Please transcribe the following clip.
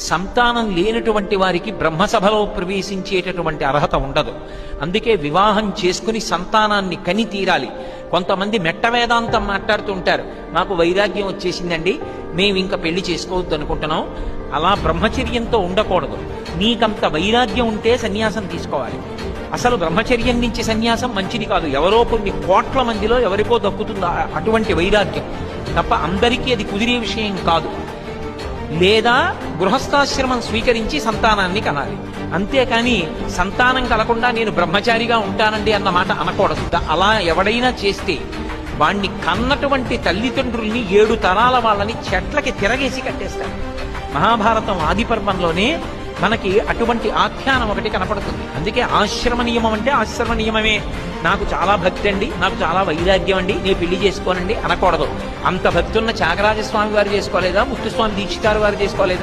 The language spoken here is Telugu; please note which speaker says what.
Speaker 1: సంతానం లేనటువంటి వారికి బ్రహ్మసభలో ప్రవేశించేటటువంటి అర్హత ఉండదు. అందుకే వివాహం చేసుకుని సంతానాన్ని కని తీరాలి. కొంతమంది మెట్ట వేదాంతం మాట్లాడుతుంటారు, నాకు వైరాగ్యం వచ్చేసిందండి, మేము ఇంకా పెళ్లి చేసుకోవద్దు అనుకుంటున్నాం. అలా బ్రహ్మచర్యంతో ఉండకూడదు. నీకంత వైరాగ్యం ఉంటే సన్యాసం తీసుకోవాలి. అసలు బ్రహ్మచర్యం నుంచి సన్యాసం మంచిది కాదు. ఎవరో కొన్ని కోట్ల మందిలో ఎవరికో దక్కుతుందా అటువంటి వైరాగ్యం తప్ప అందరికీ అది కుదిరే విషయం కాదు. లేదా గృహస్థాశ్రమం స్వీకరించి సంతానాన్ని కనాలి. అంతేకాని సంతానం కలకుండా నేను బ్రహ్మచారిగా ఉంటానండి అన్న మాట అనకూడదు. అలా ఎవడైనా చేస్తే వాణ్ణి కన్నటువంటి తల్లిదండ్రుల్ని 7 తరాల వాళ్ళని చెట్లకి తిరగేసి కట్టేస్తారు. మహాభారతం ఆది పర్వంలోనే మనకి అటువంటి ఆఖ్యానం ఒకటి కనపడుతుంది. అందుకే ఆశ్రమ నియమం అంటే ఆశ్రమ నియమమే. నాకు చాలా భక్తి అండి, నాకు చాలా వైరాగ్యం అండి, నేను పెళ్లి చేసుకోనండి అనకూడదు. అంత భక్తి ఉన్న త్యాగరాజస్వామి వారు చేసుకోలేదా, ముత్తుస్వామి దీక్షితారు వారు చేసుకోలేదా?